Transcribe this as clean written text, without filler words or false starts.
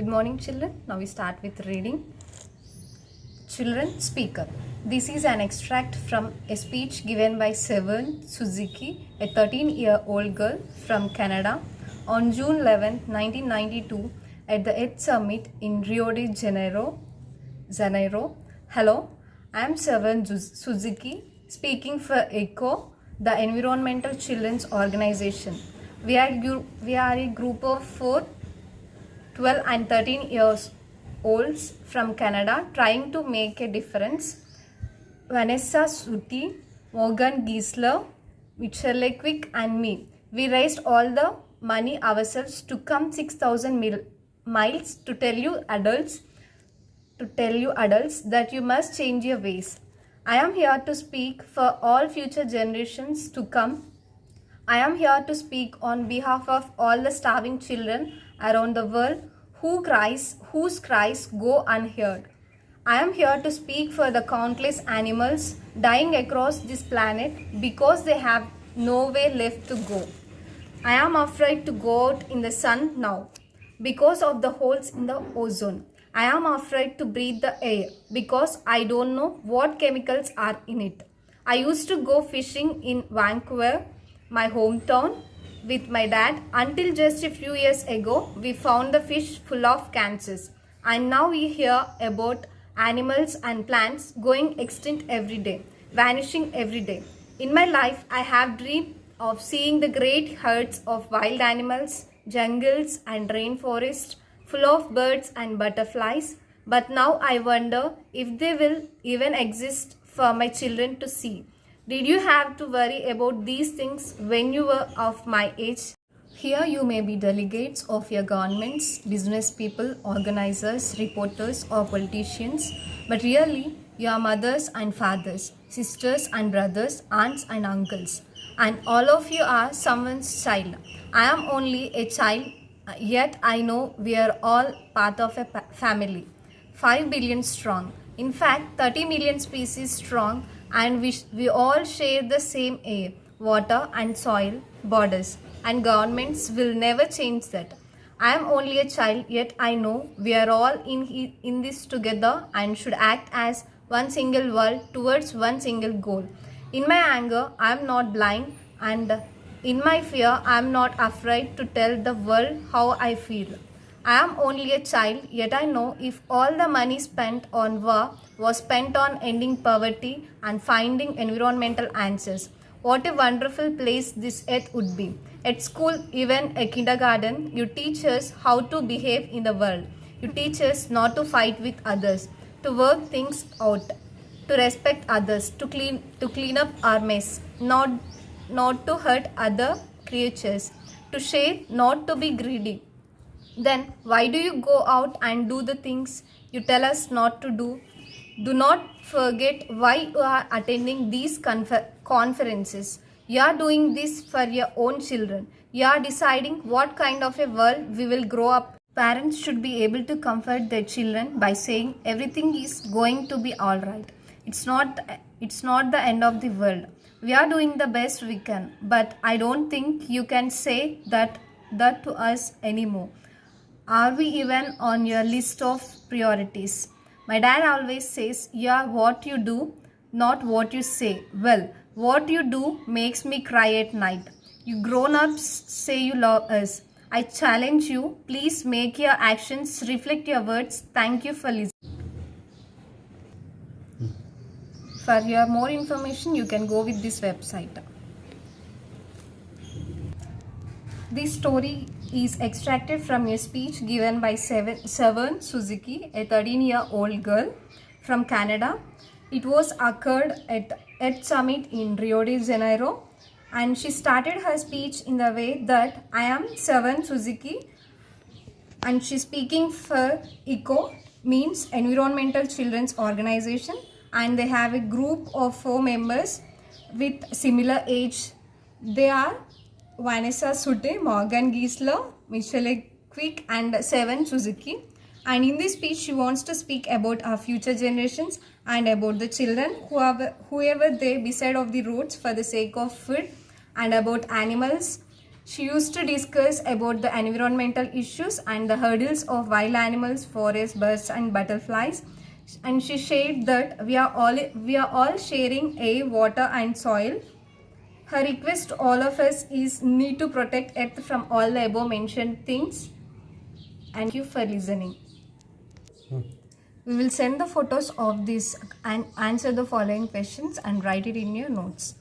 Good morning, children. Now we start with reading. Children, speak up. This is an extract from a speech given by Seven Suzuki, a 13-year-old girl from Canada, on June 11, 1992, at the Earth Summit in Rio de Janeiro. Hello, I am Seven Suzuki, speaking for ECHO, the Environmental Children's Organization. We are a group of 12 and 13 years olds from Canada trying to make a difference. Vanessa Suti, Morgan Giesler, Michelle Quick and me. We raised all the money ourselves to come 6,000 miles to tell you adults that you must change your ways. I am here to speak for all future generations to come. I am here to speak on behalf of all the starving children around the world whose cries go unheard. I am here to speak for the countless animals dying across this planet because they have nowhere left to go. I am afraid to go out in the sun now because of the holes in the ozone. I am afraid to breathe the air because I don't know what chemicals are in it. I used to go fishing in Vancouver, my hometown, with my dad until just a few years ago we found the fish full of cancers, and now we hear about animals and plants going extinct every day, vanishing every day. In my life I have dreamed of seeing the great herds of wild animals, jungles and rainforests full of birds and butterflies, but now I wonder if they will even exist for my children to see. Did you have to worry about these things when you were of my age? Here you may be delegates of your governments, business people, organizers, reporters or politicians, but really you are mothers and fathers, sisters and brothers, aunts and uncles, and all of you are someone's child. I am only a child, yet I know we are all part of a family, 5 billion strong. In fact, 30 million species strong, and we all share the same air, water and soil, borders, and governments will never change that. I am only a child, yet I know we are all in this together and should act as one single world towards one single goal. In my anger, I am not blind, and in my fear, I am not afraid to tell the world how I feel. I am only a child, yet I know if all the money spent on war was spent on ending poverty and finding environmental answers, what a wonderful place this earth would be. At school, even a kindergarten, you teach us how to behave in the world. You teach us not to fight with others, to work things out, to respect others, to clean up our mess, not to hurt other creatures, to share, not to be greedy. Then why do you go out and do the things you tell us not to do? Do not forget why you are attending these conferences. You are doing this for your own children. You are deciding what kind of a world we will grow up. Parents should be able to comfort their children by saying everything is going to be all right. It's not the end of the world. We are doing the best we can, but I don't think you can say that to us anymore. Are we even on your list of priorities? My dad always says, you are what you do, not what you say. Well, what you do makes me cry at night. You grown-ups say you love us. I challenge you, please make your actions reflect your words. Thank you for listening. For your more information, you can go with this website. This story is extracted from a speech given by Seven Suzuki, a 13-year-old girl from Canada. It was occurred at Earth Summit in Rio de Janeiro, and she started her speech in the way that I am Seven Suzuki and she's speaking for ECHO, means Environmental Children's Organization, and they have a group of 4 members with similar age. They are Vanessa Sutte, Morgan Giesler, Michelle Quick and Seven Suzuki. And in this speech, she wants to speak about our future generations and about the children, whoever they beside of the roads for the sake of food, and about animals, She used to discuss about the environmental issues and the hurdles of wild animals, forests, birds and butterflies. And she shared that we are all sharing air, water and soil. Her request to all of us is need to protect earth from all the above mentioned things. And thank you for listening. We will send the photos of this and answer the following questions and write it in your notes.